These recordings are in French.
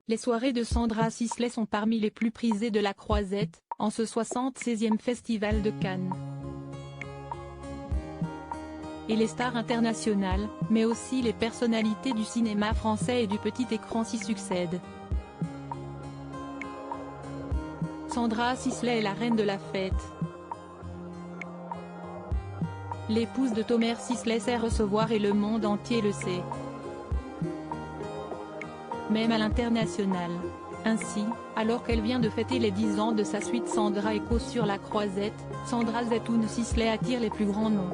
Les soirées de Sandra Sisley sont parmi les plus prisées de la Croisette, en ce 76e Festival de Cannes. Et les stars internationales, mais aussi les personnalités du cinéma français et du petit écran s'y succèdent. Sandra Sisley est la reine de la fête. L'épouse de Thomas Sisley sait recevoir et le monde entier le sait. Même à l'international. Ainsi, alors qu'elle vient de fêter les 10 ans de sa suite Sandra Echo sur la Croisette, Sandra Zetoun Sisley attire les plus grands noms.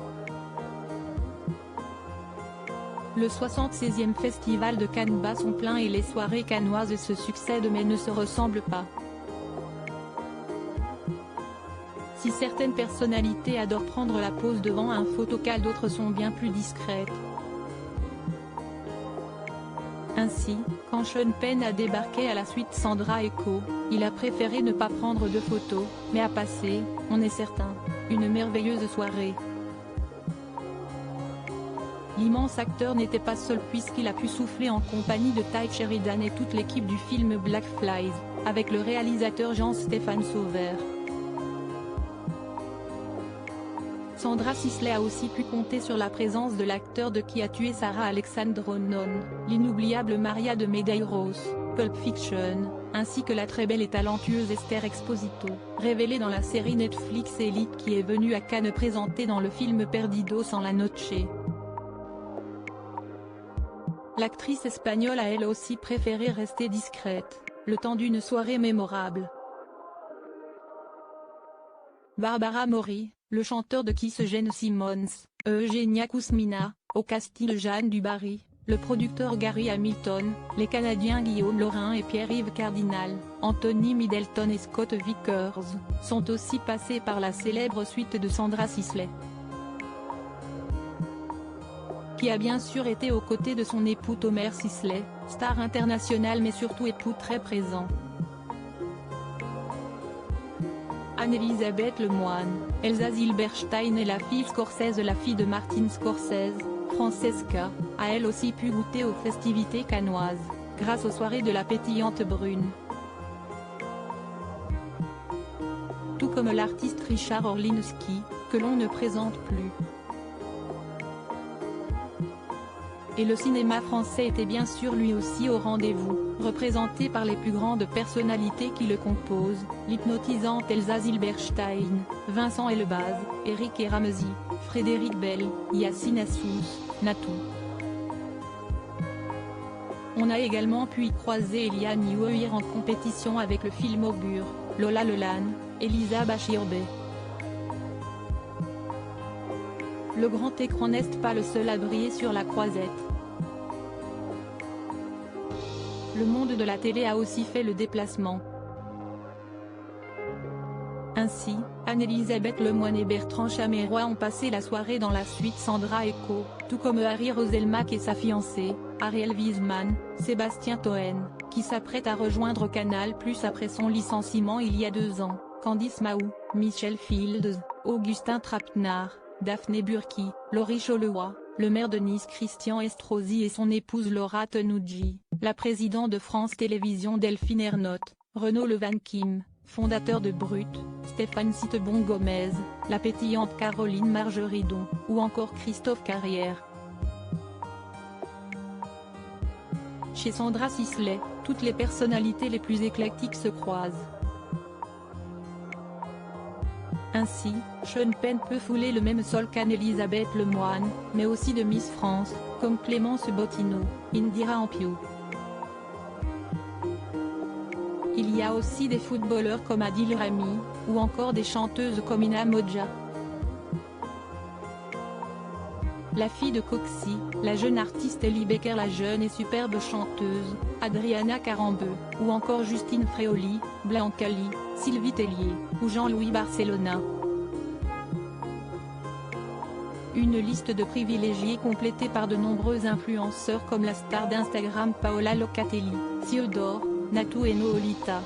Le 76e Festival de Cannes bat son plein et les soirées cannoises se succèdent mais ne se ressemblent pas. Si certaines personnalités adorent prendre la pose devant un photocal, d'autres sont bien plus discrètes. Ainsi, quand Sean Penn a débarqué à la suite Sandra Echo, il a préféré ne pas prendre de photos, mais a passé, on est certain, une merveilleuse soirée. L'immense acteur n'était pas seul puisqu'il a pu souffler en compagnie de Ty Sheridan et toute l'équipe du film Black Flies, avec le réalisateur Jean-Stéphane Sauveur. Sandra Sisley a aussi pu compter sur la présence de l'acteur de Qui a tué Sarah Alexandrovna, l'inoubliable Maria de Medeiros, Pulp Fiction, ainsi que la très belle et talentueuse Esther Exposito, révélée dans la série Netflix Elite qui est venue à Cannes présenter dans le film Perdidos en la Noche. L'actrice espagnole a elle aussi préféré rester discrète, le temps d'une soirée mémorable. Barbara Mori, le chanteur de Kiss Gene Simmons, Eugenia Kuzmina, au casting Jeanne Dubarry, le producteur Gary Hamilton, les Canadiens Guillaume Laurin et Pierre-Yves Cardinal, Anthony Middleton et Scott Vickers, sont aussi passés par la célèbre suite de Sandra Sisley, qui a bien sûr été aux côtés de son époux Thomas Sisley, star international mais surtout époux très présent. Anne-Elisabeth Lemoine, Elsa Zilberstein et la fille Scorsese, la fille de Martin Scorsese, Francesca, a elle aussi pu goûter aux festivités cannoises, grâce aux soirées de la pétillante brune. Tout comme l'artiste Richard Orlinski, que l'on ne présente plus. Et le cinéma français était bien sûr lui aussi au rendez-vous, représenté par les plus grandes personnalités qui le composent, l'hypnotisante Elsa Zilberstein, Vincent Elbaz, Eric et Ramsey, Frédéric Bell, Yassine Assous, Natou. On a également pu y croiser Eliane Iouir en compétition avec le film Augure, Lola Lelan, Elisa Bachirbe. Le grand écran n'est pas le seul à briller sur la Croisette. Le monde de la télé a aussi fait le déplacement. Ainsi, Anne-Elisabeth Lemoine et Bertrand Chameroy ont passé la soirée dans la suite Sandra Echo, tout comme Harry Roselmack et sa fiancée, Ariel Wiesman, Sébastien Toen, qui s'apprête à rejoindre Canal+ après son licenciement il y a 2 ans, Candice Mahou, Michel Fields, Augustin Trapenard, Daphné Burki, Laurie Cholewa, le maire de Nice Christian Estrosi et son épouse Laura Tenoudji, la présidente de France Télévisions Delphine Ernotte, Renaud Levanquim, fondateur de Brut, Stéphane Citebon-Gomez, la pétillante Caroline Margeridon, ou encore Christophe Carrière. Chez Sandra Sisley, toutes les personnalités les plus éclectiques se croisent. Ainsi, Sean Penn peut fouler le même sol qu'Anne-Elisabeth Lemoine, mais aussi de Miss France, comme Clémence Bottineau, Indira Ampiou. Il y a aussi des footballeurs comme Adil Rami, ou encore des chanteuses comme Ina Modja. La fille de Coxy, la jeune artiste Ellie Becker, la jeune et superbe chanteuse, Adriana Carambeu, ou encore Justine Fréoli, Blanca Lee, Sylvie Tellier, ou Jean-Louis Barcelona. Une liste de privilégiés complétée par de nombreux influenceurs comme la star d'Instagram Paola Locatelli, Theodore, Natou et Noolita.